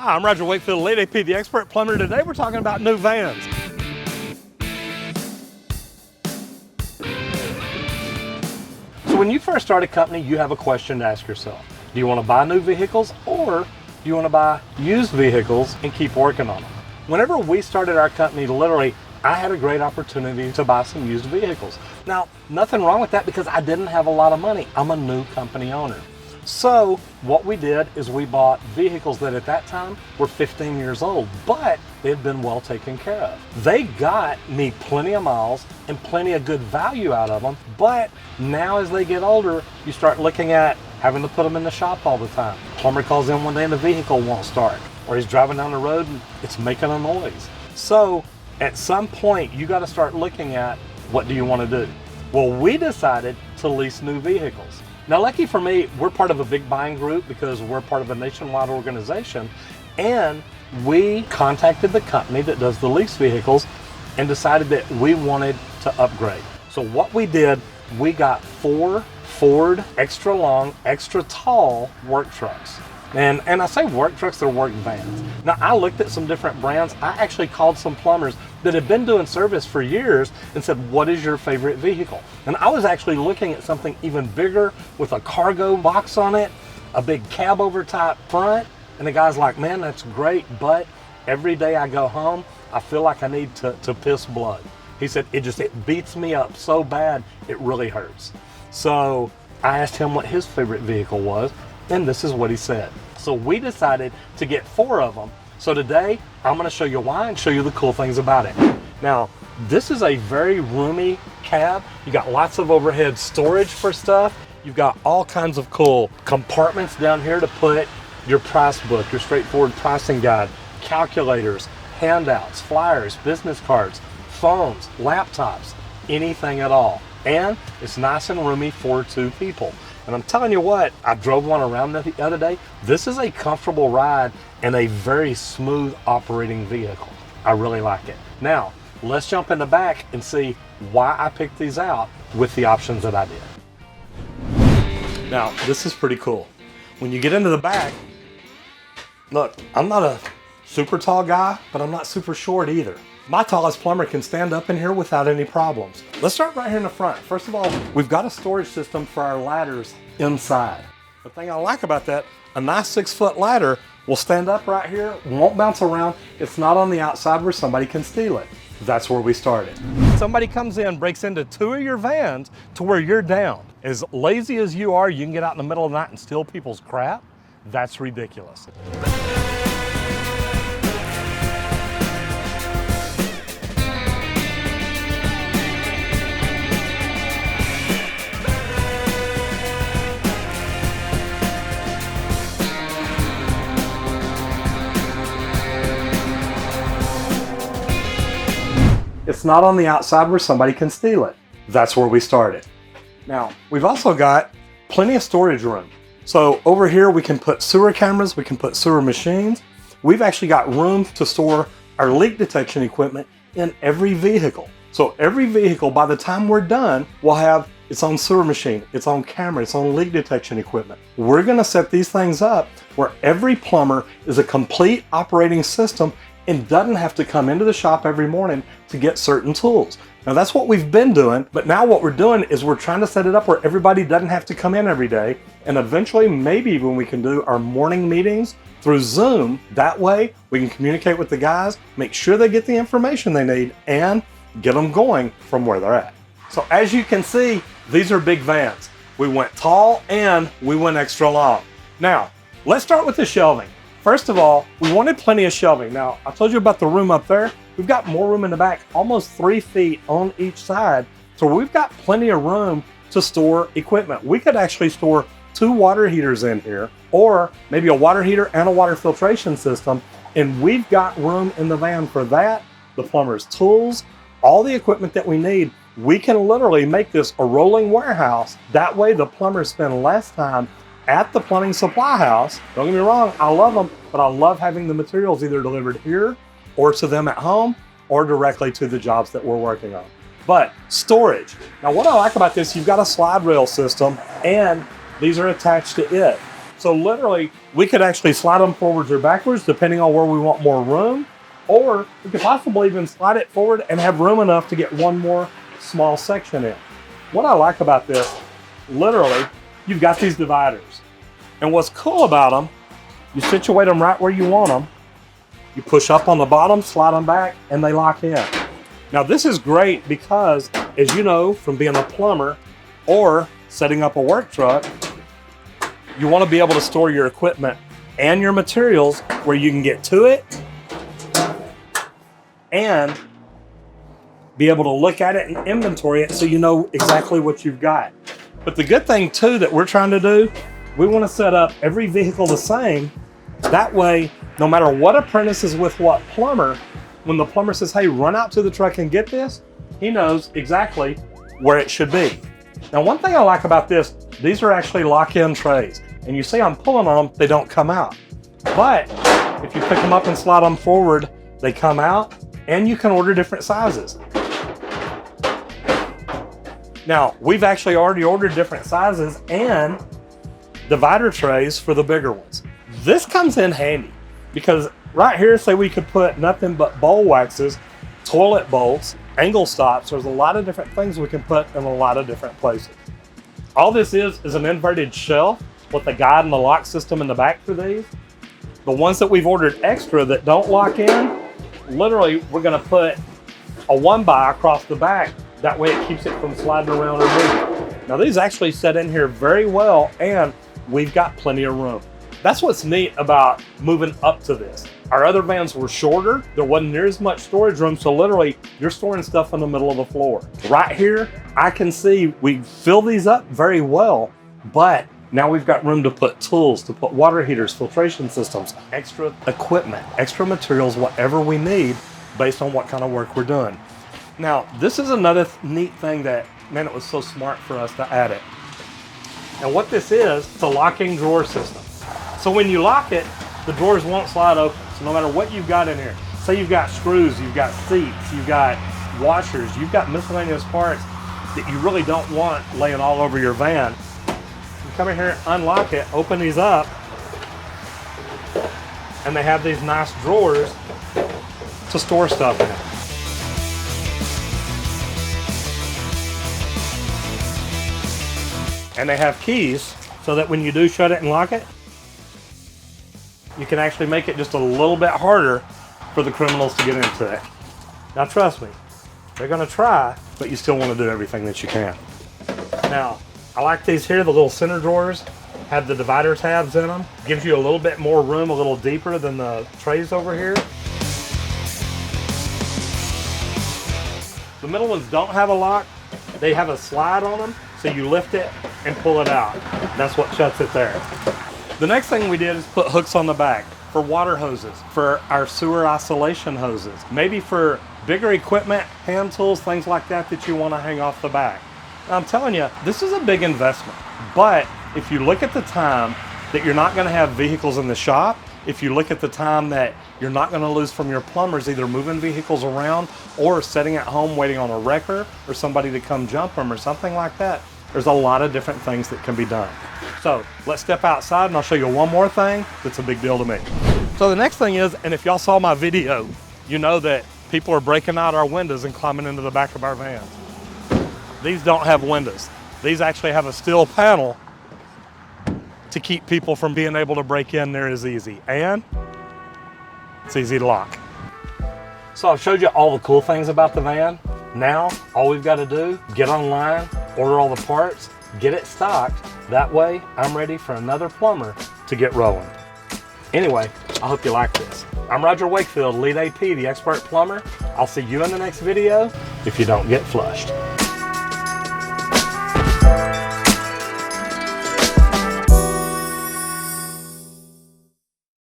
Hi, I'm Roger Wakefield, Lead AP, the expert plumber. Today we're talking about new vans. So when you first start a company, you have a question to ask yourself. Do you want to buy new vehicles, or do you want to buy used vehicles and keep working on them? Whenever we started our company, literally, I had a great opportunity to buy some used vehicles. Now, nothing wrong with that because I didn't have a lot of money. I'm a new company owner. So what we did is we bought vehicles that at that time were 15 years old, but they had been well taken care of. They got me plenty of miles and plenty of good value out of them, but now as they get older, you start looking at having to put them in the shop all the time. Plumber calls in one day and the vehicle won't start, or he's driving down the road and it's making a noise. So at some point, you got to start looking at what do you want to do? Well, we decided to lease new vehicles. Now, lucky for me, we're part of a big buying group because we're part of a nationwide organization, and we contacted the company that does the lease vehicles and decided that we wanted to upgrade. So what we did, we got 4 Ford extra long, extra tall work trucks. And I say work trucks, they're work vans. Now, I looked at some different brands. I actually called some plumbers that had been doing service for years and said, what is your favorite vehicle? And I was actually looking at something even bigger with a cargo box on it, a big cab over type front. And the guy's like, man, that's great, but every day I go home, I feel like I need to piss blood. He said, it beats me up so bad, it really hurts. So I asked him what his favorite vehicle was, and this is what he said. So we decided to get 4 of them. So today, I'm gonna show you why and show you the cool things about it. Now, this is a very roomy cab. You got lots of overhead storage for stuff. You've got all kinds of cool compartments down here to put your price book, your straightforward pricing guide, calculators, handouts, flyers, business cards, phones, laptops, anything at all. And it's nice and roomy for 2 people. And I'm telling you what, I drove one around the other day. This is a comfortable ride and a very smooth operating vehicle. I really like it. Now, let's jump in the back and see why I picked these out with the options that I did. Now, this is pretty cool. When you get into the back, look, I'm not a super tall guy, but I'm not super short either. My tallest plumber can stand up in here without any problems. Let's start right here in the front. First of all, we've got a storage system for our ladders inside. The thing I like about that, a nice 6-foot ladder will stand up right here, won't bounce around. It's not on the outside where somebody can steal it. That's where we started. Somebody comes in, breaks into 2 of your vans to where you're down. As lazy as you are, you can get out in the middle of the night and steal people's crap. That's ridiculous. It's not on the outside where somebody can steal it. That's where we started. Now, we've also got plenty of storage room. So over here, we can put sewer cameras, we can put sewer machines. We've actually got room to store our leak detection equipment in every vehicle. So every vehicle, by the time we're done, will have its own sewer machine, its own camera, its own leak detection equipment. We're gonna set these things up where every plumber is a complete operating system and doesn't have to come into the shop every morning to get certain tools. Now, that's what we've been doing, but now what we're doing is we're trying to set it up where everybody doesn't have to come in every day, and eventually maybe even we can do our morning meetings through Zoom. That way we can communicate with the guys, make sure they get the information they need, and get them going from where they're at. So as you can see, these are big vans. We went tall and we went extra long. Now, let's start with the shelving. First of all, we wanted plenty of shelving. Now, I told you about the room up there. We've got more room in the back, almost 3 feet on each side. So we've got plenty of room to store equipment. We could actually store 2 water heaters in here, or maybe a water heater and a water filtration system. And we've got room in the van for that, the plumber's tools, all the equipment that we need. We can literally make this a rolling warehouse. That way the plumbers spend less time at the plumbing supply house. Don't get me wrong, I love them, but I love having the materials either delivered here or to them at home or directly to the jobs that we're working on. But storage. Now, what I like about this, you've got a slide rail system and these are attached to it. So literally, we could actually slide them forwards or backwards depending on where we want more room, or we could possibly even slide it forward and have room enough to get one more small section in. What I like about this, literally, you've got these dividers. And what's cool about them, you situate them right where you want them, you push up on the bottom, slide them back, and they lock in. Now this is great because, as you know from being a plumber or setting up a work truck, you want to be able to store your equipment and your materials where you can get to it and be able to look at it and inventory it so you know exactly what you've got. But the good thing too that we're trying to do, we want to set up every vehicle the same. That way, no matter what apprentice is with what plumber, when the plumber says, hey, run out to the truck and get this, he knows exactly where it should be. Now, one thing I like about this, these are actually lock-in trays. And you see I'm pulling on them, they don't come out. But if you pick them up and slide them forward, they come out, and you can order different sizes. Now, we've actually already ordered different sizes and divider trays for the bigger ones. This comes in handy because right here, say we could put nothing but bowl waxes, toilet bolts, angle stops. There's a lot of different things we can put in a lot of different places. All this is an inverted shelf with the guide and the lock system in the back for these. The ones that we've ordered extra that don't lock in, literally we're gonna put a 1x across the back. That way it keeps it from sliding around or moving. Now these actually set in here very well and we've got plenty of room. That's what's neat about moving up to this. Our other vans were shorter. There wasn't near as much storage room, so literally you're storing stuff in the middle of the floor. Right here, I can see we fill these up very well, but now we've got room to put tools, to put water heaters, filtration systems, extra equipment, extra materials, whatever we need based on what kind of work we're doing. Now, this is another neat thing that, man, it was so smart for us to add it. And what this is, it's a locking drawer system. So when you lock it, the drawers won't slide open. So no matter what you've got in here, say you've got screws, you've got seats, you've got washers, you've got miscellaneous parts that you really don't want laying all over your van, you come in here, unlock it, open these up, and they have these nice drawers to store stuff in. And they have keys so that when you do shut it and lock it, you can actually make it just a little bit harder for the criminals to get into it. Now trust me, they're gonna try, but you still wanna do everything that you can. Now, I like these here, the little center drawers, have the divider tabs in them. Gives you a little bit more room, a little deeper than the trays over here. The middle ones don't have a lock. They have a slide on them, so you lift it and pull it out. That's what shuts it there. The next thing we did is put hooks on the back for water hoses, for our sewer isolation hoses, maybe for bigger equipment, hand tools, things like that that you want to hang off the back. Now, I'm telling you, this is a big investment, but if you look at the time that you're not going to have vehicles in the shop, if you look at the time that you're not going to lose from your plumbers either moving vehicles around or sitting at home waiting on a wrecker or somebody to come jump them or something like that, there's a lot of different things that can be done. So let's step outside and I'll show you one more thing that's a big deal to me. So the next thing is, and if y'all saw my video, you know that people are breaking out our windows and climbing into the back of our vans. These don't have windows. These actually have a steel panel to keep people from being able to break in there as easy. And it's easy to lock. So I've showed you all the cool things about the van. Now, all we've got to do, get online, order all the parts, get it stocked. That way, I'm ready for another plumber to get rolling. Anyway, I hope you like this. I'm Roger Wakefield, Lead AP, the Expert Plumber. I'll see you in the next video if you don't get flushed.